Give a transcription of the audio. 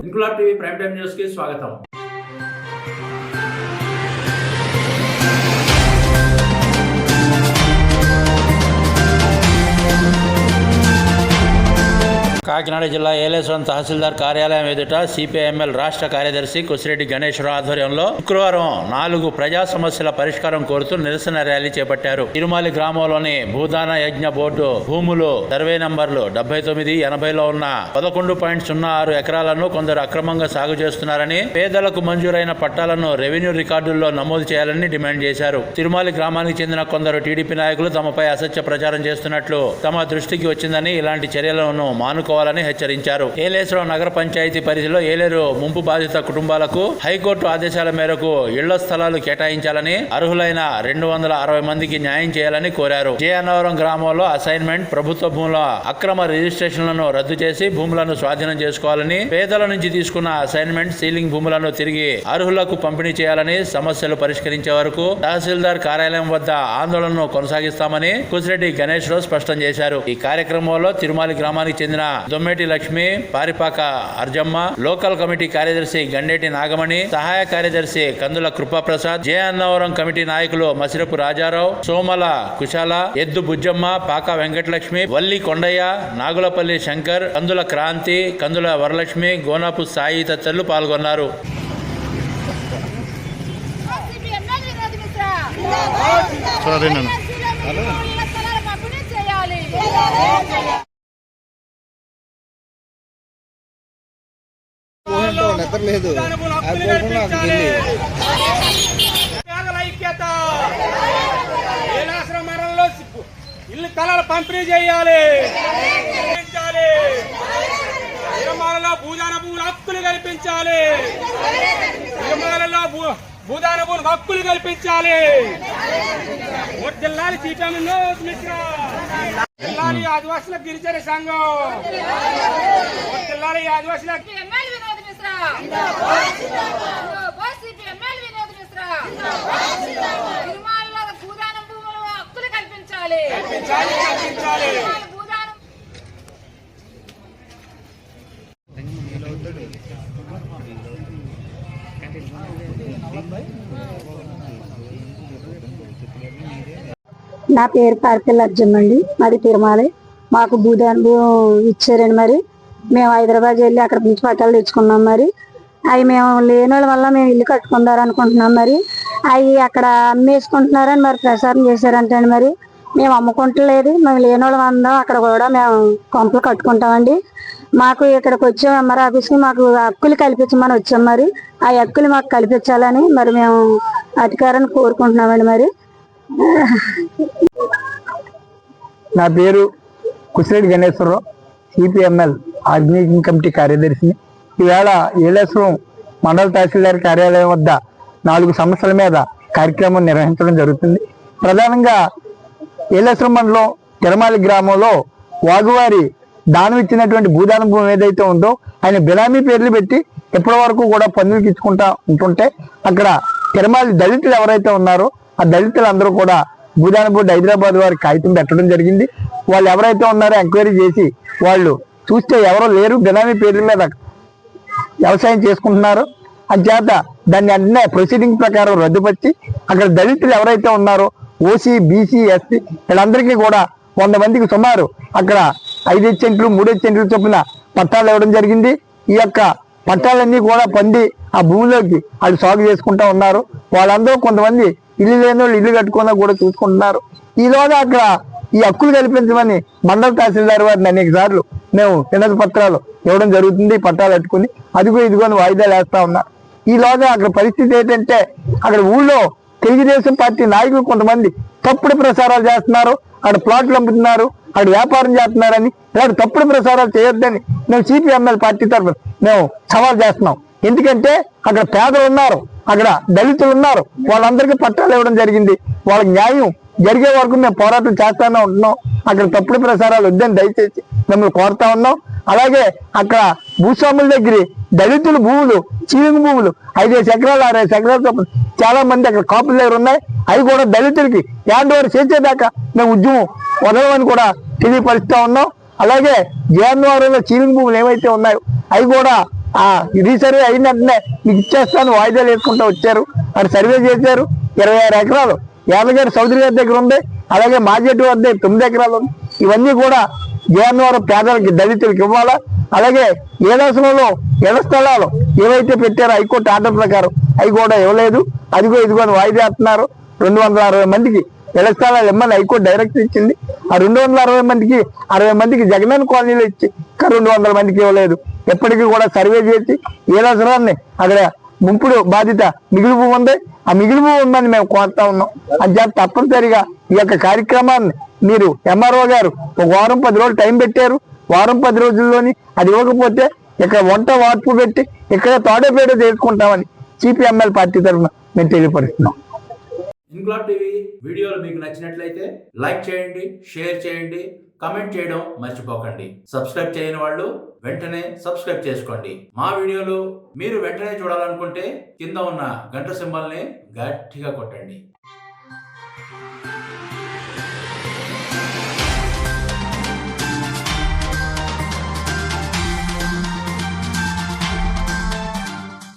Inquilab TV prime time news కి స్వాగతం. కాకినాడ జిల్లా ఏలేశ్వరం తహసీల్దార్ కార్యాలయం ఎదుట సిపిఐఎంఎల్ రాష్ట్ర కార్యదర్శి కుసిరెడ్డి గణేశ్వరరావు ఆధ్వర్యంలో శుక్రవారం 4 ప్రజా సమస్యల పరిష్కారం కోరుతూ నిరసన ర్యాలీ చేపట్టారు. తిరుమలి గ్రామంలోని భూదాన యజ్ఞ బోర్డు భూములు సర్వే నంబర్లు 79, 80లో ఉన్న 11.06 ఎకరాలను కొందరు అక్రమంగా సాగు చేస్తున్నారని, పేదలకు మంజూరైన పట్టాలను రెవెన్యూ రికార్డుల్లో నమోదు చేయాలని డిమాండ్ చేశారు. తిరుమలి గ్రామానికి చెందిన కొందరు టీడీపీ నాయకులు తమపై అసత్య ప్రచారం చేస్తున్నట్లు తమ దృష్టికి వచ్చిందని, ఇలాంటి చర్యలను మానుకోవాలని హెచ్చరించారు. ఏలేశ్వరం నగర పంచాయతీ పరిధిలో ఏలేరు ముంపు బాధిత కుటుంబాలకు హైకోర్టు ఆదేశాల మేరకు ఇళ్ల స్థలాలు కేటాయించాలని, అర్హులైన 260 మందికి న్యాయం చేయాలని కోరారు. జయన్నవరం గ్రామంలో అసైన్మెంట్, ప్రభుత్వ భూముల అక్రమ రిజిస్ట్రేషన్లను రద్దు చేసి భూములను స్వాధీనం చేసుకోవాలని, పేదల నుంచి తీసుకున్న అసైన్మెంట్, సీలింగ్ భూములను తిరిగి అర్హులకు పంపిణీ చేయాలని, సమస్యలు పరిష్కరించే వరకు తహసీల్దార్ కార్యాలయం వద్ద ఆందోళనను కొనసాగిస్తామని కుసిరెడ్డి గణేశ్వరరావు స్పష్టం చేశారు. ఈ కార్యక్రమంలో తిరుమలి గ్రామానికి చెందిన దొమ్మేటి లక్ష్మి, పారిపాక అర్జమ్మ, లోకల్ కమిటీ కార్యదర్శి గండేటి నాగమణి, సహాయ కార్యదర్శి కందుల కృపాప్రసాద్, జయన్నవరం కమిటీ నాయకులు మసిరపు రాజారావు, సోమల కుశాల, ఎద్దు బుజ్జమ్మ, పాక వెంకటలక్ష్మి, వల్లి కొండయ్య, నాగులపల్లి శంకర్, కందుల క్రాంతి, కందుల వరలక్ష్మి, గోనాపు సాయి తదితరులు పాల్గొన్నారు. ఇల్లు స్థలాలు పంపిణీ చేయాలి. తిరుమలలో భూదాన భూముల హక్కులు కల్పించాలి. తిరుమలలో భూదాన భూముల హక్కులు కల్పించాలి. జిల్లాలి సిపిఎం మిశ్రా, జిల్లాలి ఆదివాసుల గిరిజన సంఘం, జిల్లాలి ఆదివాసుల నా పేరు పార్కెల్ అర్జున్ అండి. మాది తిరుమలే. మాకు భూదాన్ ఇచ్చారండి. మరి మేము హైదరాబాద్ వెళ్ళి అక్కడ నుంచి పట్టాలు తెచ్చుకున్నాం. మరి అవి మేము లేని వాళ్ళ వల్ల మేము ఇల్లు కట్టుకుందారనుకుంటున్నాం. మరి అవి అక్కడ అమ్మేసుకుంటున్నారని మరి ప్రచారం చేశారంటండి. మరి మేము అమ్ముకుంటలేదు. మేము లేని వాళ్ళం అందరం అక్కడ కూడా మేము కొంపలు కట్టుకుంటామండి. మాకు ఇక్కడికి వచ్చాం ఎంఆర్ ఆఫీస్కి, మాకు హక్కులు కల్పించమని వచ్చాం. మరి ఆ హక్కులు మాకు కల్పించాలని మరి మేము అధికారాన్ని కోరుకుంటున్నామండి. మరి నా పేరు Kusireddy Ganeswararao, CPML organising committee కార్యదర్శిని. ఈవేళ ఏలేశ్వరం మండల తహసీల్దార్ కార్యాలయం వద్ద 4 సమస్యల మీద కార్యక్రమం నిర్వహించడం జరుగుతుంది. ప్రధానంగా ఏలేశ్వరం మండలం తిరుమలి గ్రామంలో వాగువారి దానం ఇచ్చినటువంటి భూదాన భూమి ఏదైతే ఉందో ఆయన బినామీ పేర్లు పెట్టి ఇప్పటి వరకు కూడా పన్నులకు ఇచ్చుకుంటా ఉంటుంటే, అక్కడ తిరుమలి దళితులు ఎవరైతే ఉన్నారో ఆ దళితులందరూ కూడా భూదాన బోర్డు హైదరాబాద్ వారికి కాగితం పెట్టడం జరిగింది. వాళ్ళు ఎవరైతే ఉన్నారో ఎంక్వైరీ చేసి వాళ్ళు చూస్తే ఎవరో లేరు, బినామీ పేర్ల మీద వ్యవసాయం చేసుకుంటున్నారు. అంచేత దాన్ని అన్నీ ప్రొసీడింగ్ ప్రకారం రద్దుపరిచి అక్కడ దళితులు ఎవరైతే ఉన్నారో ఓసీ, బీసీ, ఎస్సీ వీళ్ళందరికీ కూడా 100 మందికి సుమారు అక్కడ 5 సెంట్లు 3 సెంట్లు చొప్పున పట్టాలు ఇవ్వడం జరిగింది. ఈ యొక్క పట్టాలన్నీ కూడా పండి ఆ భూమిలోకి వాళ్ళు సాగు చేసుకుంటా ఉన్నారు. వాళ్ళందరూ కొంతమంది ఇల్లు లేని వాళ్ళు ఇల్లు కట్టుకున్నా కూడా చూసుకుంటున్నారు. ఈలోగా అక్కడ ఈ హక్కులు కల్పించమని మండల తహసీల్దార్ వారిని అనేక సార్లు మేము వినతి పత్రాలు ఇవ్వడం జరుగుతుంది. పట్టాలు కట్టుకుని అదిగో ఇదిగోని వాయిదాలు వేస్తా ఉన్నారు. ఈలోగా అక్కడ పరిస్థితి ఏంటంటే, అక్కడ ఊళ్ళో తెలుగుదేశం పార్టీ నాయకులు కొంతమంది తప్పుడు ప్రసారాలు చేస్తున్నారు. అక్కడ ప్లాట్లు అమ్ముతున్నారు, అక్కడ వ్యాపారం చేస్తున్నారని, ఇలాంటి తప్పుడు ప్రసారాలు చేయొద్దని మేము సిపిఎంఎల్ పార్టీ తరఫున మేము సవాల్ చేస్తున్నాం. ఎందుకంటే అక్కడ పేదలు ఉన్నారు, అక్కడ దళితులు ఉన్నారు, వాళ్ళందరికీ పట్టాలు ఇవ్వడం జరిగింది. వాళ్ళకి న్యాయం జరిగే వరకు మేము పోరాటం చేస్తానే ఉంటున్నాం. అక్కడ తప్పుడు ప్రసారాలు వద్దని దయచేసి మిమ్మల్ని కోరుతా ఉన్నాం. అలాగే అక్కడ భూస్వాముల దగ్గర దళితుల భూములు, చీలింగ్ భూములు 5 ఎకరాలు 6 ఎకరాలు చొప్పున చాలా మంది అక్కడ కాపుల దగ్గర ఉన్నాయి. అవి కూడా దళితులకి హ్యాండ్ ఓవర్ చేసేదాకా మేము ఉద్యమం వదలమని కూడా తెలియపరుస్తూ ఉన్నాం. అలాగే జయన్వారంలో చీలింగ్ భూములు ఏవైతే ఉన్నాయో అవి కూడా రీసర్వే అయిన వెంటనే మీకు ఇచ్చేస్తాను వాయిదాలు వేసుకుంటూ వచ్చారు. మరి సర్వే చేశారు. 26 ఎకరాలు యాదగిరి చౌదరి గారి దగ్గర ఉంది. అలాగే మాజెట్టు వద్ద 9 ఎకరాలు ఉంది. ఇవన్నీ కూడా జయన్వారం పేదలకి దళితులకి ఇవ్వాలా. అలాగే ఏడాసనంలో ఇళ్ల స్థలాలు ఏవైతే పెట్టారో హైకోర్టు ఆర్డర్ ప్రకారం అవి కూడా ఇవ్వలేదు. ఇదిగో వాయిదా వేస్తున్నారు. 260 మందికి ఇళ్ల స్థలాలు ఇమ్మని హైకోర్టు డైరెక్ట్ ఇచ్చింది. ఆ 260 మందికి 60 మందికి జగనన్న కాలనీలో ఇచ్చి ఇంకా 200 మందికి ఇవ్వలేదు. ఎప్పటికీ కూడా సర్వే చేసి ఏడాసనాన్ని అక్కడ ముంపుడు బాధిత మిగిలి భూమి ఉంది. ఆ మిగిలి భూమి ఉందని మేము కోరుతా ఉన్నాం. అది తప్పనిసరిగా ఈ యొక్క కార్యక్రమాన్ని మీరు ఎంఆర్ఓ గారు ఒక వారం 10 రోజులు టైం పెట్టారు. వారం 10 రోజుల్లోని అది ఇవ్వకపోతే ఇక్కడ వంట వార్పు పెట్టి ఇక్కడ తోడపేట చేసుకుంటామని సిపిఎంఎల్ పార్టీ తరఫున మేము తెలియపరుస్తున్నాం. ఇన్క్లాబ్ టీవీ వీడియోలు మీకు నచ్చినట్లయితే లైక్ చేయండి, షేర్ చేయండి, కమెంట్ చేయడం మర్చిపోకండి. సబ్స్క్రైబ్ చేయని వాళ్ళు వెంటనే సబ్స్క్రైబ్ చేసుకోండి. మా వీడియోలు మీరు వెంటనే చూడాలనుకుంటే కింద ఉన్న గంట సింబల్ని గట్టిగా కొట్టండి.